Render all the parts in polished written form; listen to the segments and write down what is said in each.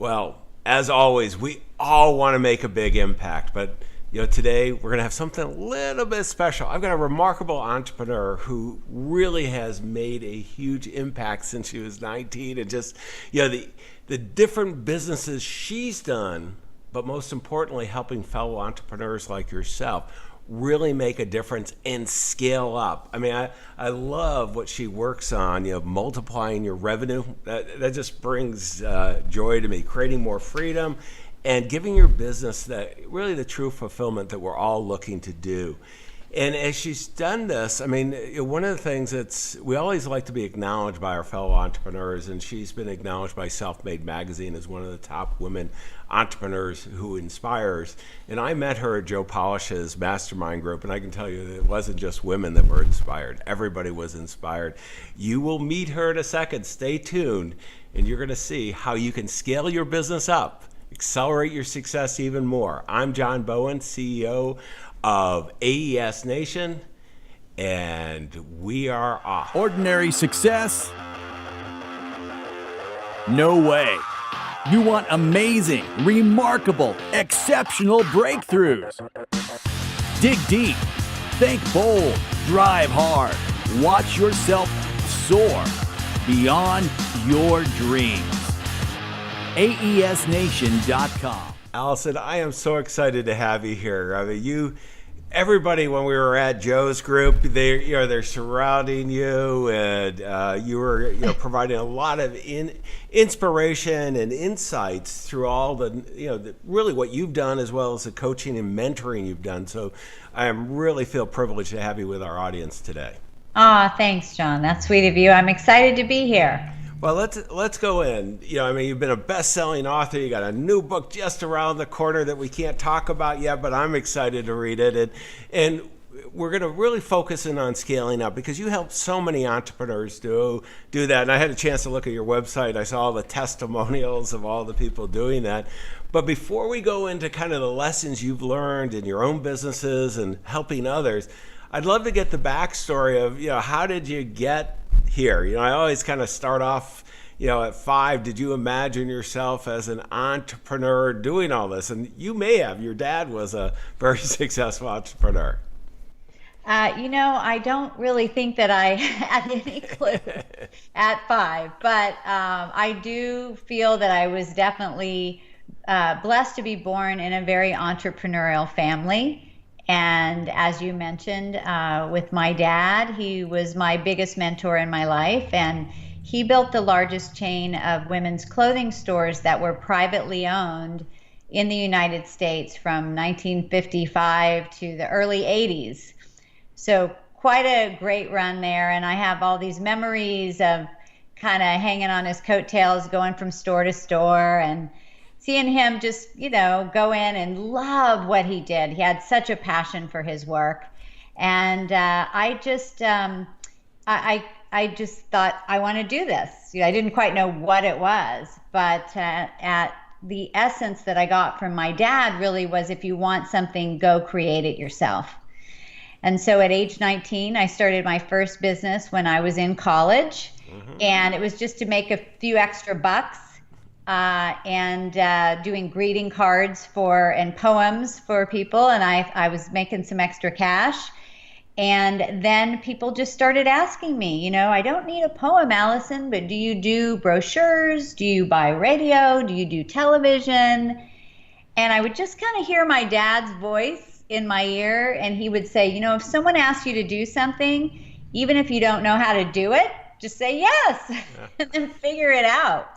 Well, as always, we all want to make a big impact, but today we're going to have something a little bit special. I've got a remarkable entrepreneur who really has made a huge impact since she was 19, and just the different businesses she's done, but most importantly, helping fellow entrepreneurs like yourself really make a difference and scale up. I mean, I love what she works on, multiplying your revenue. That just brings joy to me, creating more freedom and giving your business really the true fulfillment that we're all looking to do. And as she's done this, I mean, one of the things we always like to be acknowledged by our fellow entrepreneurs, and she's been acknowledged by Self-Made Magazine as one of the top women entrepreneurs who inspires. And I met her at Joe Polish's Mastermind Group, and I can tell you that it wasn't just women that were inspired. Everybody was inspired. You will meet her in a second. Stay tuned, and you're going to see how you can scale your business up, accelerate your success even more. I'm John Bowen, CEO of AES Nation, and we are off. Ordinary success? No way. You want amazing, remarkable, exceptional breakthroughs. Dig deep, think bold, drive hard, watch yourself soar beyond your dreams. AESNation.com. Allison, I am so excited to have you here. I mean, everybody, when we were at Joe's group, they're surrounding you, and you were providing a lot of inspiration and insights through all really what you've done, as well as the coaching and mentoring you've done. So I really feel privileged to have you with our audience today. Thanks, John. That's sweet of you. I'm excited to be here. Well, let's go in. You've been a best-selling author. You got a new book just around the corner that we can't talk about yet, but I'm excited to read it. And we're going to really focus in on scaling up, because you help so many entrepreneurs do that. And I had a chance to look at your website. I saw all the testimonials of all the people doing that. But before we go into kind of the lessons you've learned in your own businesses and helping others, I'd love to get the backstory of, how did you get here? I always kind of start off, at 5, did you imagine yourself as an entrepreneur doing all this? And you may have. Your dad was a very successful entrepreneur. I don't really think that I had any clue at 5, but I do feel that I was definitely blessed to be born in a very entrepreneurial family. And as you mentioned, with my dad, he was my biggest mentor in my life, and he built the largest chain of women's clothing stores that were privately owned in the United States from 1955 to the early 80s. So quite a great run there, and I have all these memories of kind of hanging on his coattails, going from store to store, and seeing him just, go in and love what he did. He had such a passion for his work. And I just thought, I want to do this. I didn't quite know what it was, but at the essence that I got from my dad really was, if you want something, go create it yourself. And so at age 19, I started my first business when I was in college. Mm-hmm. And it was just to make a few extra bucks. And doing greeting cards and poems for people, and I was making some extra cash. And then people just started asking me, I don't need a poem, Allison, but do you do brochures? Do you buy radio? Do you do television? And I would just kind of hear my dad's voice in my ear, and he would say, if someone asks you to do something, even if you don't know how to do it, just say yes, and then figure it out.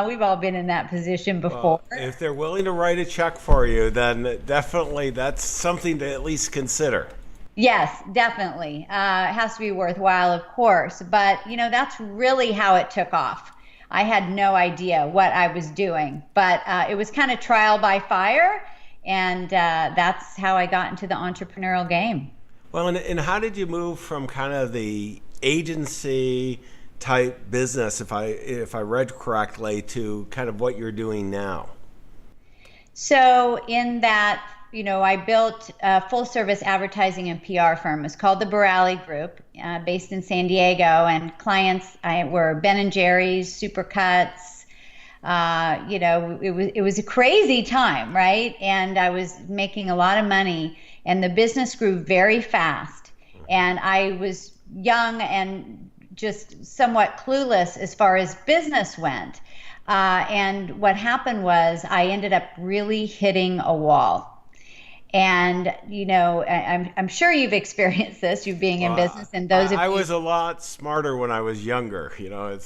We've all been in that position before. Well, if they're willing to write a check for you, then definitely that's something to at least consider. Yes, definitely. It has to be worthwhile, of course. But, that's really how it took off. I had no idea what I was doing, but it was kind of trial by fire. And that's how I got into the entrepreneurial game. Well, and how did you move from kind of the agency type business, if I read correctly, to kind of what you're doing now? So in that, I built a full service advertising and PR firm. It's called the Borali Group, based in San Diego, and clients were Ben and Jerry's, Supercuts, It was a crazy time, right? And I was making a lot of money, and the business grew very fast. And I was young and just somewhat clueless as far as business went. And what happened was I ended up really hitting a wall. And, I'm sure you've experienced this, you being in business, and those of I you. was a lot smarter when I was younger.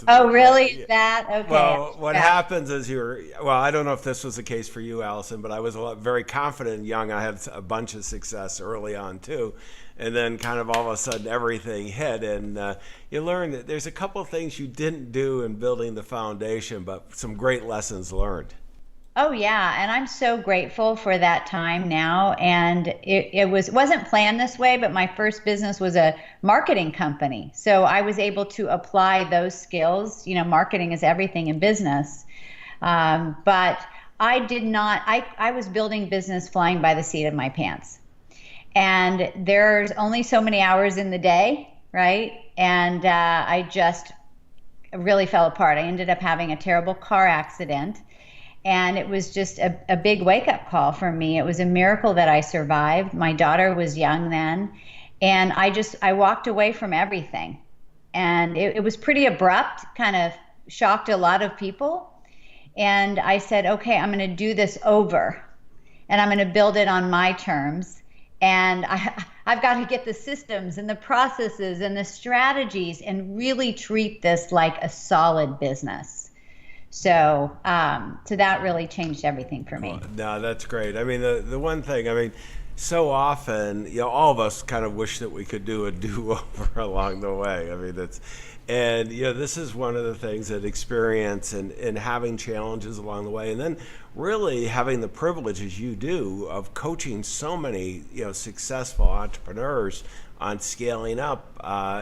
Oh, really? Is that okay? Well, what happens is I don't know if this was the case for you, Allison, but I was very confident and young. I had a bunch of success early on too. And then kind of all of a sudden everything hit, and you learn that there's a couple of things you didn't do in building the foundation, but some great lessons learned. Oh yeah, and I'm so grateful for that time now. And it wasn't planned this way, but my first business was a marketing company. So I was able to apply those skills. Marketing is everything in business. But I did not, I was building business flying by the seat of my pants. And there's only so many hours in the day, right? And I just really fell apart. I ended up having a terrible car accident. And it was just a big wake-up call for me. It was a miracle that I survived. My daughter was young then. And I walked away from everything. And it was pretty abrupt, kind of shocked a lot of people. And I said, okay, I'm going to do this over. And I'm going to build it on my terms. And I've got to get the systems and the processes and the strategies and really treat this like a solid business. So that really changed everything for me. No, that's great. I mean, the one thing, so often, all of us kind of wish that we could do a do-over along the way. This is one of the things that experience and having challenges along the way, and then really having the privilege, as you do, of coaching so many, successful entrepreneurs on scaling up,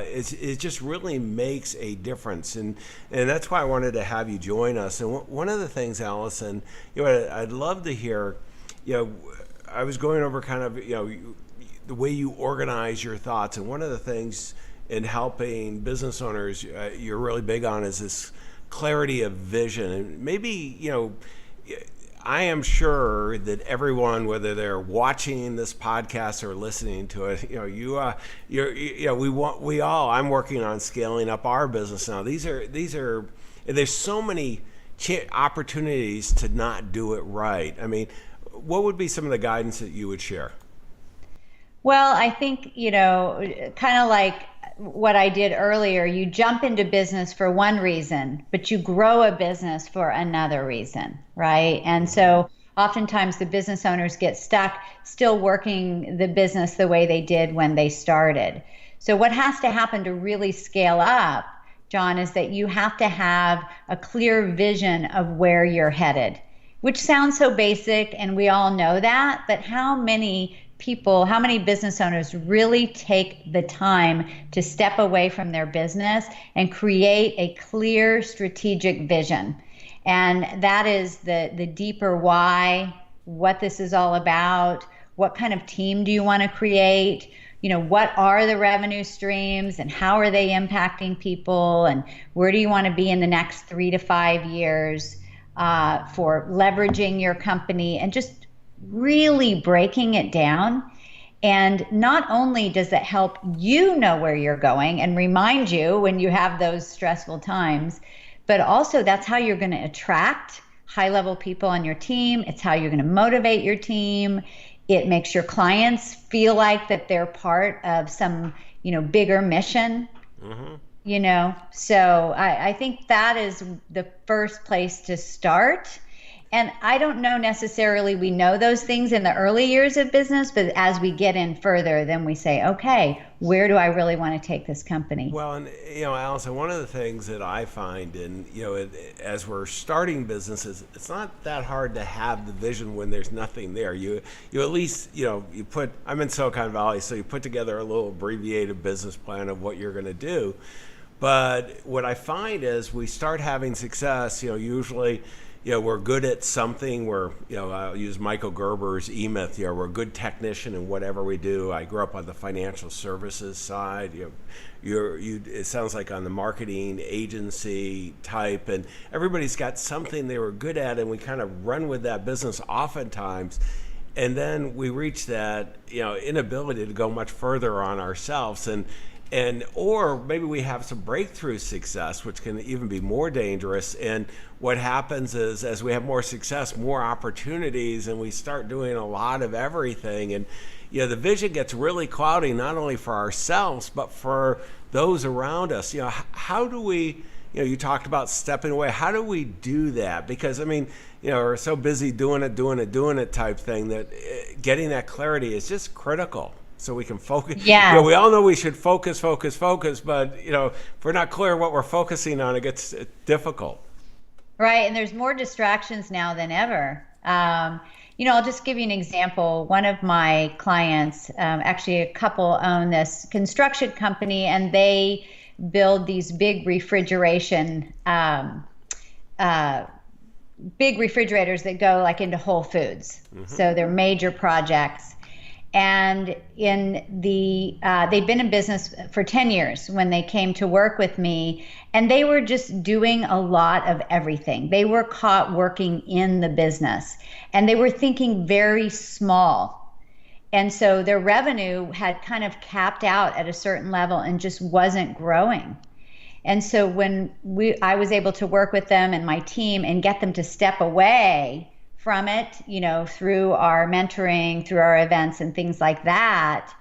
it just really makes a difference, and that's why I wanted to have you join us. And one of the things, Allison, I'd love to hear, I was going over kind of the way you organize your thoughts, and one of the things in helping business owners you're really big on is this clarity of vision. And maybe I am sure that everyone, whether they're watching this podcast or listening to it, I'm working on scaling up our business now. These are, there's so many opportunities to not do it right. What would be some of the guidance that you would share? Well, I think, kind of like what I did earlier, you jump into business for one reason, but you grow a business for another reason, right? And so oftentimes the business owners get stuck still working the business the way they did when they started. So what has to happen to really scale up, John, is that you have to have a clear vision of where you're headed, which sounds so basic, and we all know that, but how many business owners really take the time to step away from their business and create a clear strategic vision? And that is the deeper why, what this is all about, what kind of team do you want to create, what are the revenue streams and how are they impacting people, and where do you want to be in the next 3 to 5 years for leveraging your company, and just really breaking it down. And not only does it help you know where you're going and remind you when you have those stressful times, but also that's how you're going to attract high-level people on your team. It's how you're going to motivate your team. It makes your clients feel like that they're part of some, bigger mission. Mm-hmm. So I think that is the first place to start. And I don't know necessarily we know those things in the early years of business, but as we get in further, then we say, okay, where do I really want to take this company? Well, and Allison, one of the things that I find as we're starting businesses, it's not that hard to have the vision when there's nothing there. You at least, I'm in Silicon Valley, so you put together a little abbreviated business plan of what you're going to do. But what I find is we start having success, usually, we're good at something. I'll use Michael Gerber's E-Myth, we're a good technician in whatever we do. I grew up on the financial services side. It sounds like on the marketing agency type, and everybody's got something they were good at, and we kind of run with that business oftentimes. And then we reach that, inability to go much further on ourselves, or maybe we have some breakthrough success, which can even be more dangerous. And what happens is, as we have more success, more opportunities, and we start doing a lot of everything. And the vision gets really cloudy, not only for ourselves, but for those around us. How do we, you talked about stepping away. How do we do that? Because, we're so busy doing it type thing that getting that clarity is just critical. So we can focus. Yeah. We all know we should focus, but if we're not clear what we're focusing on, it gets difficult. Right, and there's more distractions now than ever. I'll just give you an example. One of my clients, actually a couple, own this construction company, and they build these big refrigerators that go like into Whole Foods. Mm-hmm. So they're major projects. And they'd been in business for 10 years when they came to work with me, and they were just doing a lot of everything. They were caught working in the business, and they were thinking very small. And so their revenue had kind of capped out at a certain level and just wasn't growing. And so when I was able to work with them and my team and get them to step away from it, through our mentoring, through our events and things like that,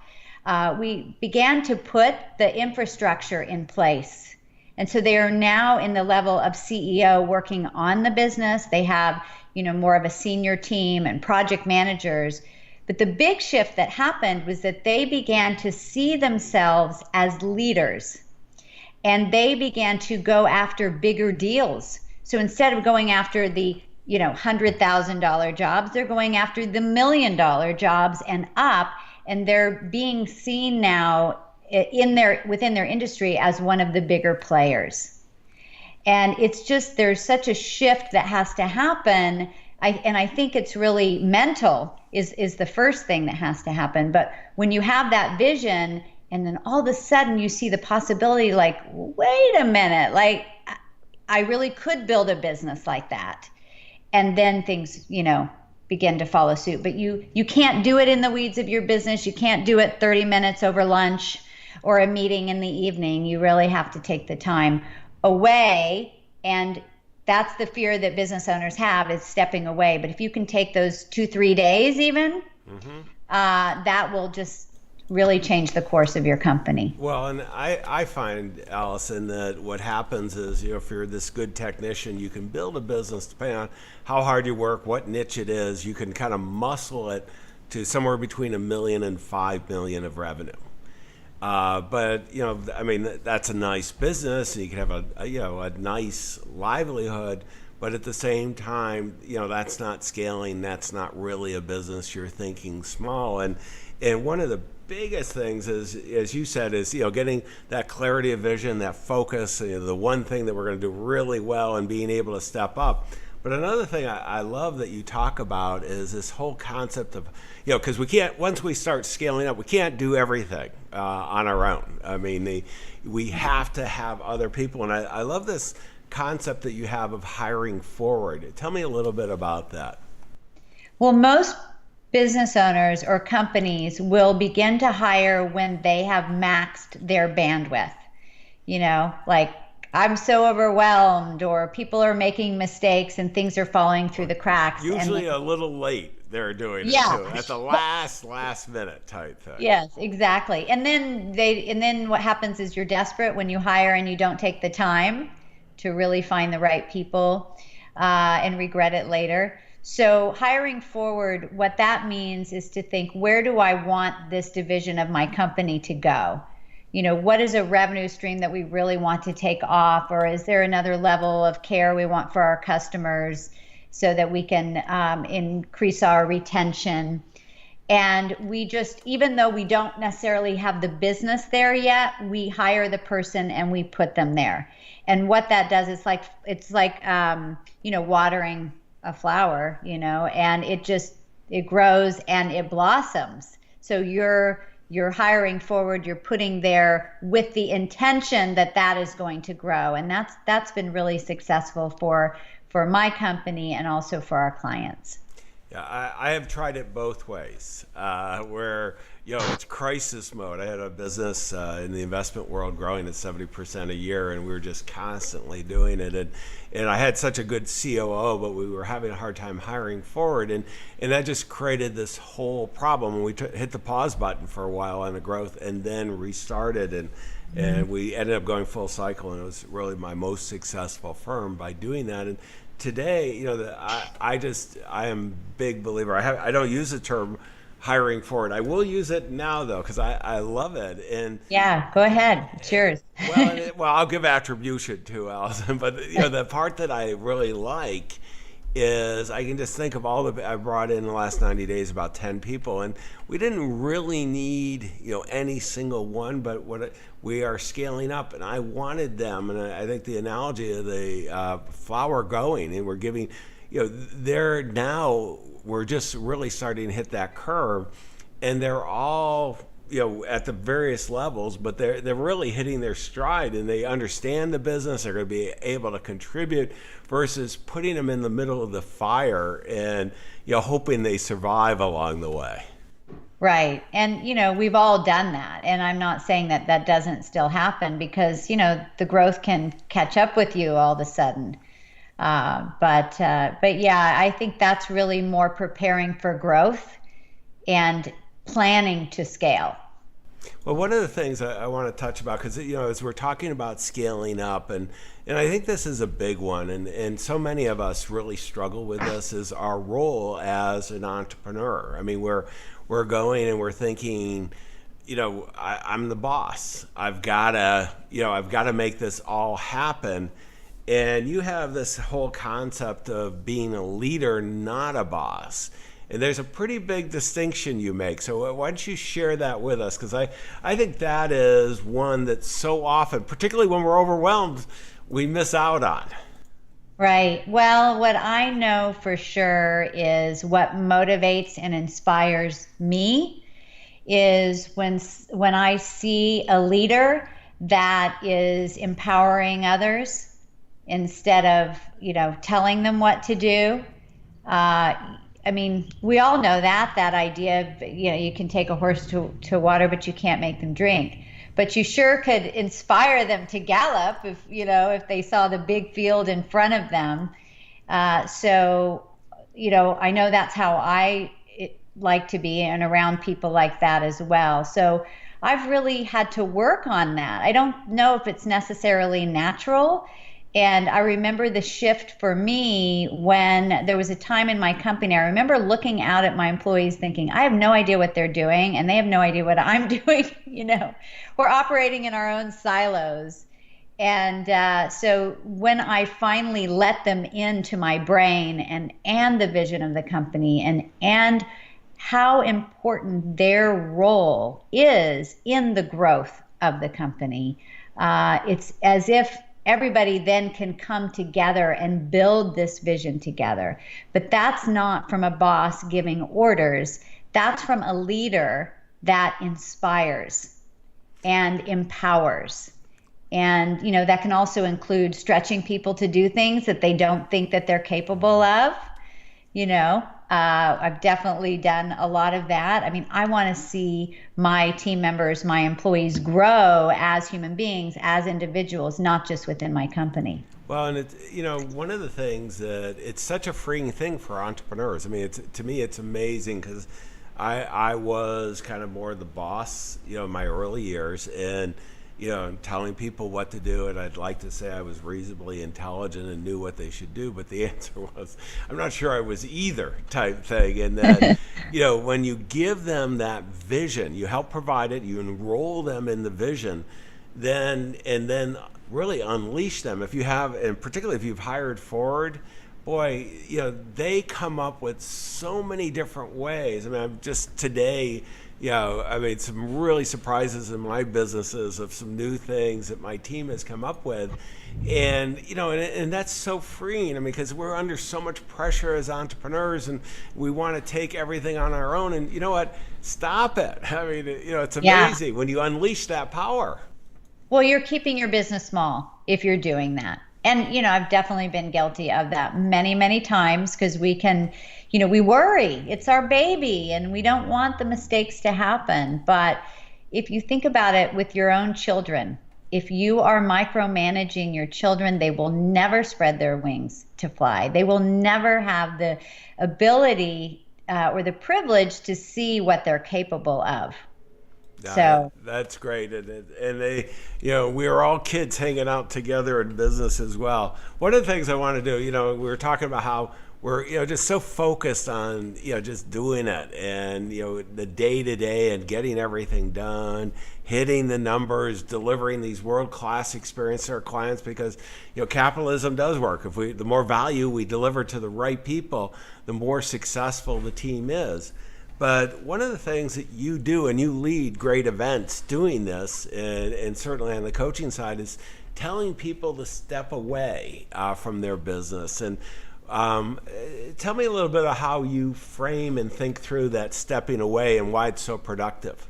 we began to put the infrastructure in place. And so they are now in the level of CEO working on the business. They have, more of a senior team and project managers. But the big shift that happened was that they began to see themselves as leaders, and they began to go after bigger deals. So instead of going after the $100,000 jobs, they're going after the $1 million jobs and up, and they're being seen now within their industry as one of the bigger players. And it's just, there's such a shift that has to happen. I think it's really mental is the first thing that has to happen. But when you have that vision, and then all of a sudden you see the possibility, like, wait a minute, like I really could build a business like that. And then things, begin to follow suit. But you can't do it in the weeds of your business. You can't do it 30 minutes over lunch or a meeting in the evening. You really have to take the time away. And that's the fear that business owners have, is stepping away. But if you can take those 2-3 days even, mm-hmm. That will just really change the course of your company. Well, and I find, Allison, that what happens is, if you're this good technician, you can build a business depending on how hard you work, what niche it is. You can kind of muscle it to somewhere between $1 million and $5 million of revenue. But that's a nice business, and you can have a nice livelihood. But at the same time, that's not scaling. That's not really a business. You're thinking small, and one of the biggest things is, as you said, is getting that clarity of vision, that focus, the one thing that we're going to do really well, and being able to step up. But another thing I love that you talk about is this whole concept of, because once we start scaling up, we can't do everything on our own. We have to have other people, and I love this concept that you have of hiring forward. Tell me a little bit about that. Well, most business owners or companies will begin to hire when they have maxed their bandwidth. Like, I'm so overwhelmed, or people are making mistakes and things are falling through the cracks. Usually a little late they're doing it too, at the last minute type thing. Yes, exactly. And then what happens is you're desperate when you hire and you don't take the time to really find the right people, and regret it later. So hiring forward, what that means is to think, where do I want this division of my company to go? What is a revenue stream that we really want to take off? Or is there another level of care we want for our customers so that we can increase our retention? And we just, even though we don't necessarily have the business there yet, we hire the person and we put them there. And what that does is it's like watering a flower, and it grows and it blossoms. So you're hiring forward, you're putting there with the intention that is going to grow. And that's been really successful for my company and also for our clients. Yeah, I have tried it both ways, where it's crisis mode. I had a business in the investment world growing at 70% a year, and we were just constantly doing it. And I had such a good COO, but we were having a hard time hiring forward, and that just created this whole problem. And we hit the pause button for a while on the growth, and then restarted, and we ended up going full cycle, and it was really my most successful firm by doing that. And today, I am a big believer. I don't use the term hiring forward. I will use it now though, because I love it. And yeah, go ahead. It's yours. Well, I'll give attribution to Allison, but the part that I really like is I can just think of I brought in the last 90 days about 10 people, and we didn't really need any single one, but we are scaling up, and I wanted them, and I think the analogy of the flower going, and we're giving, they're now, we're just really starting to hit that curve, and they're all at the various levels, but they're really hitting their stride, and they understand the business. They're going to be able to contribute versus putting them in the middle of the fire and hoping they survive along the way. Right. And we've all done that, and I'm not saying that doesn't still happen, because the growth can catch up with you all of a sudden. But yeah, I think that's really more preparing for growth and planning to scale. Well, one of the things I want to touch about, because as we're talking about scaling up, and I think this is a big one, and so many of us really struggle with this, is our role as an entrepreneur. I mean, we're going and we're thinking, I'm the boss. I've got to make this all happen. And you have this whole concept of being a leader, not a boss. And there's a pretty big distinction you make. So why don't you share that with us? Because I think that is one that so often, particularly when we're overwhelmed, we miss out on. Right. Well, what I know for sure is what motivates and inspires me is when I see a leader that is empowering others instead of, telling them what to do. I mean, we all know that idea of, you can take a horse to water, but you can't make them drink. But you sure could inspire them to gallop if they saw the big field in front of them. So, I know that's how I like to be, and around people like that as well. So I've really had to work on that. I don't know if it's necessarily natural. And I remember the shift for me when there was a time in my company. I remember looking out at my employees thinking, I have no idea what they're doing, and they have no idea what I'm doing. We're operating in our own silos. And so when I finally let them into my brain and the vision of the company and how important their role is in the growth of the company, it's as if everybody then can come together and build this vision together. But that's not from a boss giving orders. That's from a leader that inspires and empowers. And, that can also include stretching people to do things that they don't think that they're capable of. I've definitely done a lot of that. I mean, I want to see my team members, my employees grow as human beings, as individuals, not just within my company. Well, and it's, one of the things that it's such a freeing thing for entrepreneurs. I mean, to me, it's amazing because I was kind of more the boss, in my early years, and telling people what to do, and I'd like to say I was reasonably intelligent and knew what they should do, but the answer was, I'm not sure I was either type thing. And that, when you give them that vision, you help provide it, you enroll them in the vision, then really unleash them. If you have, and particularly if you've hired forward, boy, they come up with so many different ways. I mean, I'm just today, I made some really surprises in my businesses of some new things that my team has come up with. And, and that's so freeing. I mean, because we're under so much pressure as entrepreneurs and we want to take everything on our own. And you know what? Stop it. I mean, it's amazing when you unleash that power. Well, you're keeping your business small if you're doing that. And, I've definitely been guilty of that many, many times because we can, we worry. It's our baby and we don't want the mistakes to happen. But if you think about it with your own children, if you are micromanaging your children, they will never spread their wings to fly. They will never have the ability or the privilege to see what they're capable of. So that's great. And they, we are all kids hanging out together in business as well. One of the things I want to do, we were talking about how we're, just so focused on, just doing it and, the day to day and getting everything done, hitting the numbers, delivering these world-class experiences to our clients because, capitalism does work. The more value we deliver to the right people, the more successful the team is. But one of the things that you do, and you lead great events doing this, and certainly on the coaching side, is telling people to step away from their business. And tell me a little bit of how you frame and think through that stepping away and why it's so productive.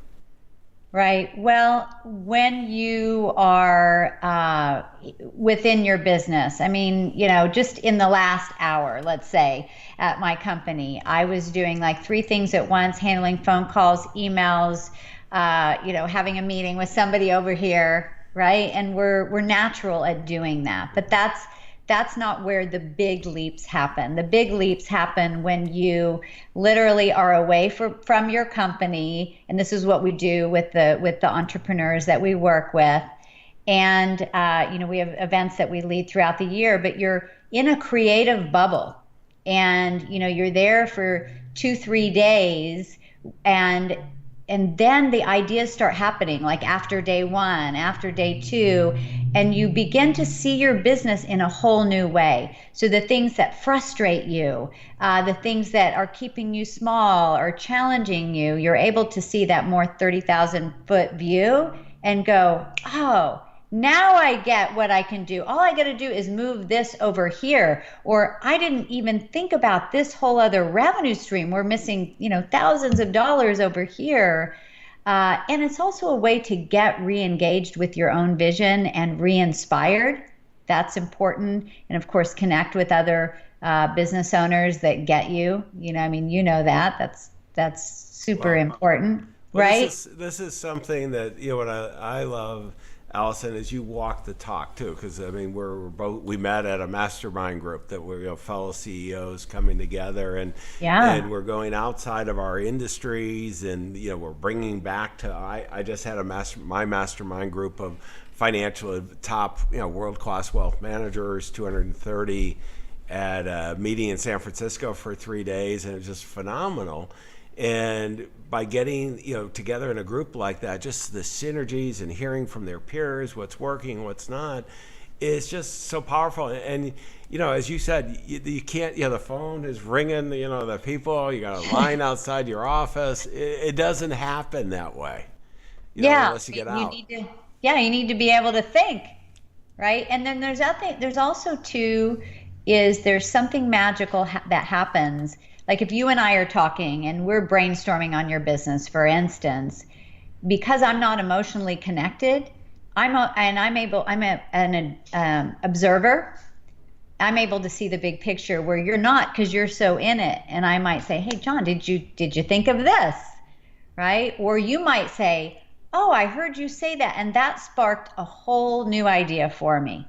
Right. Well, when you are within your business, I mean, just in the last hour, let's say at my company, I was doing like 3 things at once, handling phone calls, emails, having a meeting with somebody over here. Right. And we're natural at doing that. But that's not where the big leaps happen. The big leaps happen when you literally are away from your company, and this is what we do with the entrepreneurs that we work with. And we have events that we lead throughout the year, but you're in a creative bubble, and you're there for 2-3 days, and then the ideas start happening, like after day 1, after day 2, and you begin to see your business in a whole new way. So the things that frustrate you, the things that are keeping you small or challenging you, you're able to see that more 30,000-foot view and go, oh, now I get what I can do. All I got to do is move this over here. Or I didn't even think about this whole other revenue stream. We're missing, thousands of dollars over here. And it's also a way to get re-engaged with your own vision and re-inspired. That's important. And of course, connect with other business owners that get you. That's super important, well, right? This is something that, what I love, Allison, is you walk the talk too, because we met at a mastermind group that we're fellow CEOs coming together, and we're going outside of our industries, and we're bringing back to. I just had my mastermind group of financial top world-class wealth managers, 230 at a meeting in San Francisco for 3 days, and it was just phenomenal. And by getting together in a group like that, just the synergies and hearing from their peers what's working, what's not, is just so powerful. And as you said, you can't. The phone is ringing. The people. You got a line outside your office. It doesn't happen that way. Unless you get out. You need to be able to think, right? And then there's also too, there's something magical that happens. Like if you and I are talking and we're brainstorming on your business, for instance, because I'm not emotionally connected, I'm an observer. I'm able to see the big picture where you're not, because you're so in it. And I might say, hey, John, did you think of this? Right? Or you might say, oh, I heard you say that. And that sparked a whole new idea for me.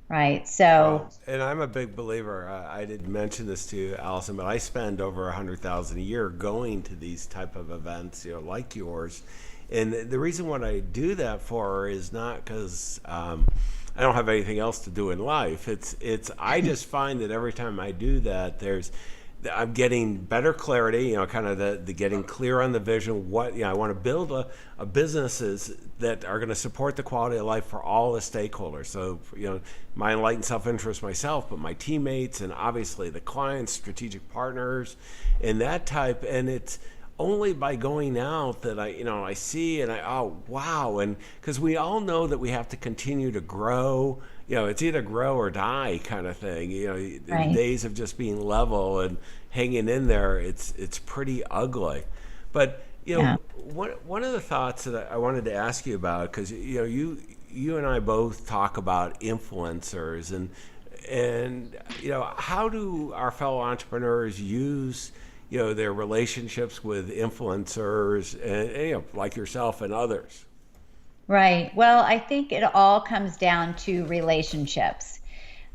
Right. So, and I'm a big believer. I didn't mention this to you, Allison, but I spend over $100,000 a year going to these type of events, like yours. And the reason what I do that for is not because I don't have anything else to do in life. I just find that every time I do that, there's I'm getting better clarity, kind of the getting clear on the vision. What, I want to build a businesses that are going to support the quality of life for all the stakeholders. So, my enlightened self-interest myself, but my teammates and obviously the clients, strategic partners, and that type. And it's only by going out that I see and oh, wow. And because we all know that we have to continue to grow, it's either grow or die kind of thing. Right. The days of just being level and hanging in there, it's pretty ugly. But, one of the thoughts that I wanted to ask you about, because, you and I both talk about influencers and how do our fellow entrepreneurs use their relationships with influencers and like yourself and others? Right. Well, I think it all comes down to relationships.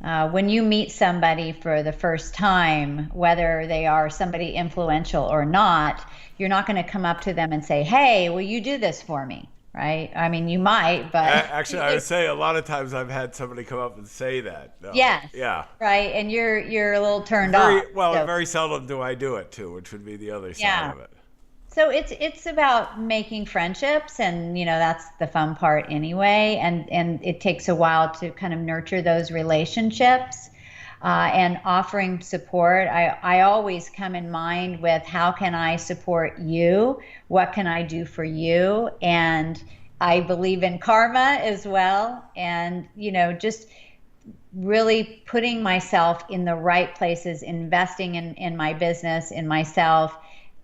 When you meet somebody for the first time, whether they are somebody influential or not, you're not going to come up to them and say, "Hey, will you do this for me?" Right? I mean, you might, but actually, I would say a lot of times I've had somebody come up and say that. Yes. Yeah. Right, and you're a little turned off. Well, so. Very seldom do I do it too, which would be the other side of it. So it's about making friendships, and that's the fun part anyway. And it takes a while to kind of nurture those relationships, and offering support. I always come in mind with how can I support you? What can I do for you? And I believe in karma as well. And just really putting myself in the right places, investing in my business, in myself.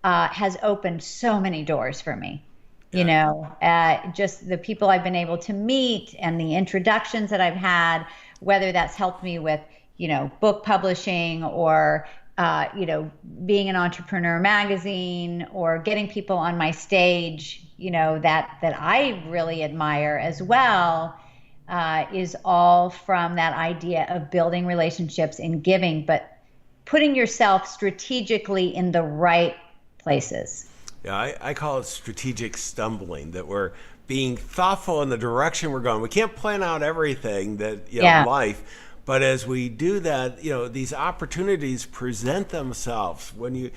Has opened so many doors for me. Just the people I've been able to meet and the introductions that I've had, whether that's helped me with, book publishing or, being an entrepreneur magazine or getting people on my stage, that I really admire as well, is all from that idea of building relationships and giving, but putting yourself strategically in the right places. Yeah, I call it strategic stumbling, that we're being thoughtful in the direction we're going. We can't plan out everything that life, but as we do that, these opportunities present themselves when you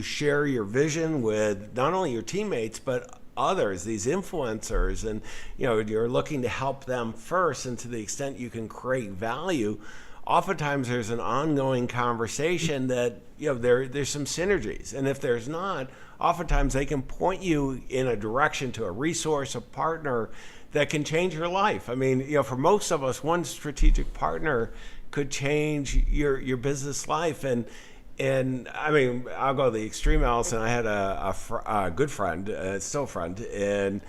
share your vision with not only your teammates but others, these influencers, and you're looking to help them first, and to the extent you can create value. Oftentimes there's an ongoing conversation that there's some synergies, and if there's not, oftentimes they can point you in a direction to a resource, a partner that can change your life. I mean, for most of us, one strategic partner could change your business life. And I mean, I'll go the extreme, Allison. I had a good friend, still a friend, and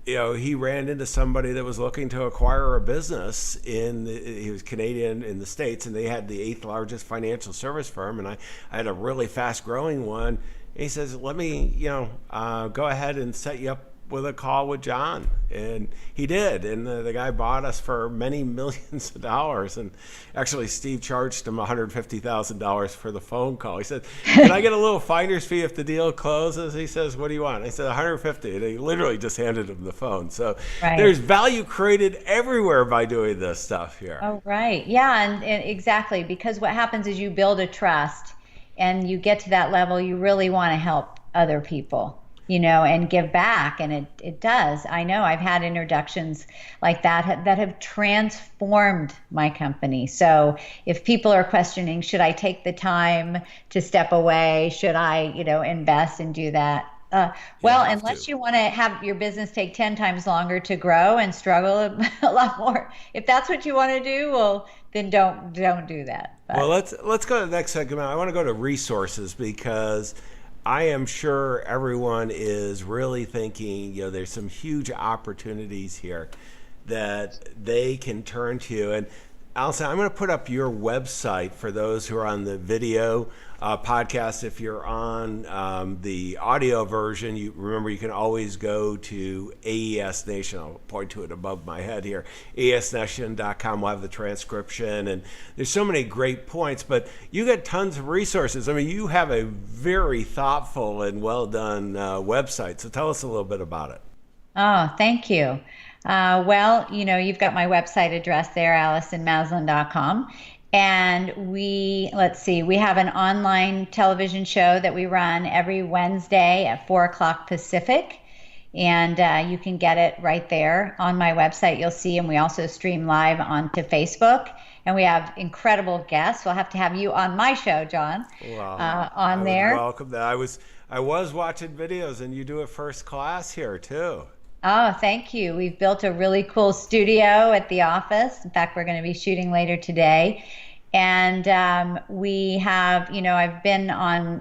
he ran into somebody that was looking to acquire a business he was Canadian in the States, and they had the 8th largest financial service firm, and I had a really fast growing one. And he says, let me, go ahead and set you up with a call with John. And he did. And the guy bought us for many millions of dollars. And actually, Steve charged him $150,000 for the phone call. He said, can I get a little finder's fee if the deal closes? He says, what do you want? I said, $150. And he literally just handed him the phone. So There's value created everywhere by doing this stuff here. Oh, right. Yeah, and exactly. Because what happens is you build a trust, and you get to that level, you really want to help other people, and give back. And it does. I know I've had introductions like that have transformed my company. So if people are questioning, should I take the time to step away? Should I, invest and do that? Unless you want to have your business take 10 times longer to grow and struggle a lot more, if that's what you want to do, well, then don't do that. But. Well, let's go to the next segment. I want to go to resources, because I am sure everyone is really thinking, there's some huge opportunities here that they can turn to. And Allison, I'm going to put up your website for those who are on the video podcast. If you're on the audio version, remember you can always go to AES Nation. I'll point to it above my head here. AESNation.com will have the transcription, and there's so many great points. But you get tons of resources. I mean, you have a very thoughtful and well done website. So tell us a little bit about it. Oh, thank you. You've got my website address there, AllisonMaslan.com. And we have an online television show that we run every Wednesday at 4 o'clock Pacific. And you can get it right there on my website. You'll see, and we also stream live onto Facebook. And we have incredible guests. We'll have to have you on my show, John. Wow. On there. Welcome. I was watching videos, and you do it first class here too. Oh, thank you. We've built a really cool studio at the office. In fact, we're going to be shooting later today. And we have, I've been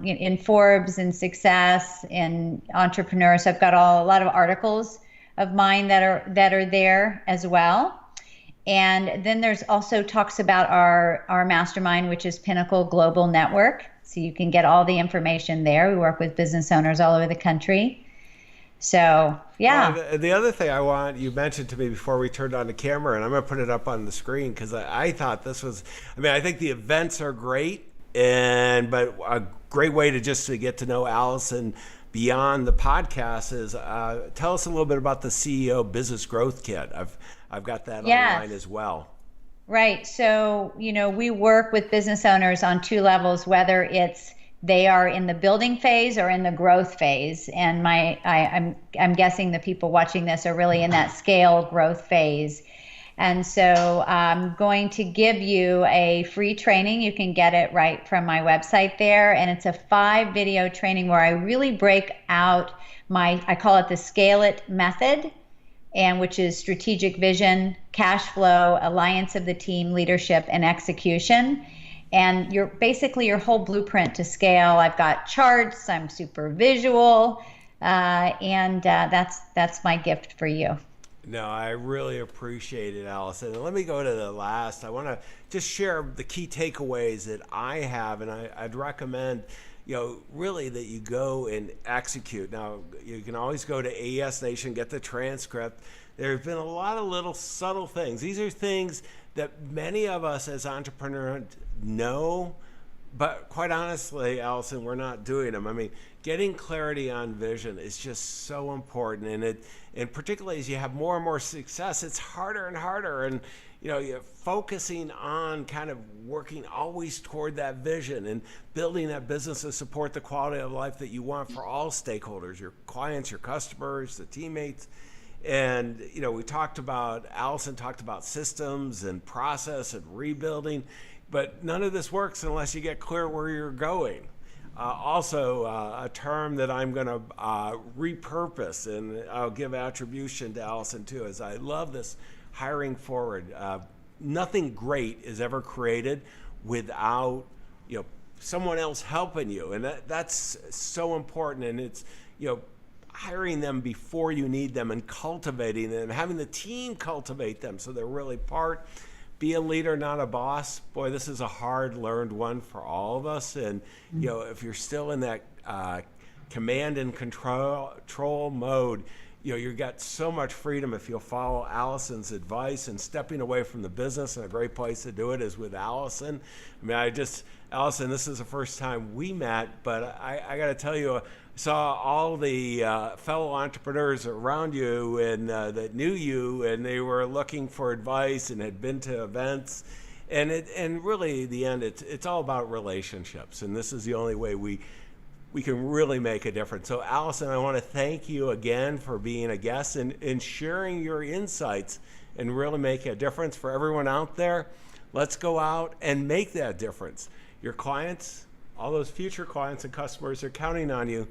in Forbes and Success and Entrepreneur. So I've got a lot of articles of mine that are there as well. And then there's also talks about our mastermind, which is Pinnacle Global Network. So you can get all the information there. We work with business owners all over the country. So, yeah. Well, the other thing you mentioned to me before we turned on the camera, and I'm going to put it up on the screen because I thought this was, I think the events are great, but a great way to get to know Allison beyond the podcast is tell us a little bit about the CEO Business Growth Kit. I've got that online as well. Right. So, we work with business owners on two levels, whether they are in the building phase or in the growth phase. And I'm guessing the people watching this are really in that scale growth phase. And so I'm going to give you a free training. You can get it right from my website there. And it's a 5-video training where I really break out I call it the Scale It method, and which is strategic vision, cash flow, alliance of the team, leadership, and execution. And your whole blueprint to scale. I've got charts, I'm super visual, and that's my gift for you. No, I really appreciate it, Allison. And let me go to the last. I want to just share the key takeaways that I have, and I'd recommend, really that you go and execute. Now, you can always go to AES Nation, get the transcript. There have been a lot of little subtle things. These are things that many of us as entrepreneurs know, but quite honestly, Allison, we're not doing them. Getting clarity on vision is just so important, and particularly as you have more and more success, it's harder and harder. And you're focusing on kind of working always toward that vision and building that business to support the quality of life that you want for all stakeholders, your clients, your customers, the teammates. And Allison talked about systems and process and rebuilding, but none of this works unless you get clear where you're going. Also, a term that I'm going to repurpose, and I'll give attribution to Allison too, is I love this hiring forward. Nothing great is ever created without someone else helping you, and that's so important. And it's hiring them before you need them and cultivating them, having the team cultivate them so they're really part. Be a leader, not a boss. Boy, this is a hard-learned one for all of us. And if you're still in that command and control mode, you've got so much freedom if you'll follow Allison's advice. And stepping away from the business, and a great place to do it is with Allison. Allison, this is the first time we met, but I got to tell you, I saw all the fellow entrepreneurs around you and that knew you, and they were looking for advice and had been to events. And really, in the end, it's all about relationships. And this is the only way we can really make a difference. So, Allison, I want to thank you again for being a guest and sharing your insights and really make a difference for everyone out there. Let's go out and make that difference. Your clients, all those future clients and customers are counting on you.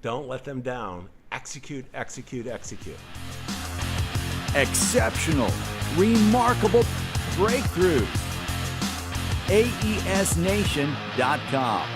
Don't let them down. Execute, execute, execute. Exceptional, remarkable breakthroughs. AESNation.com.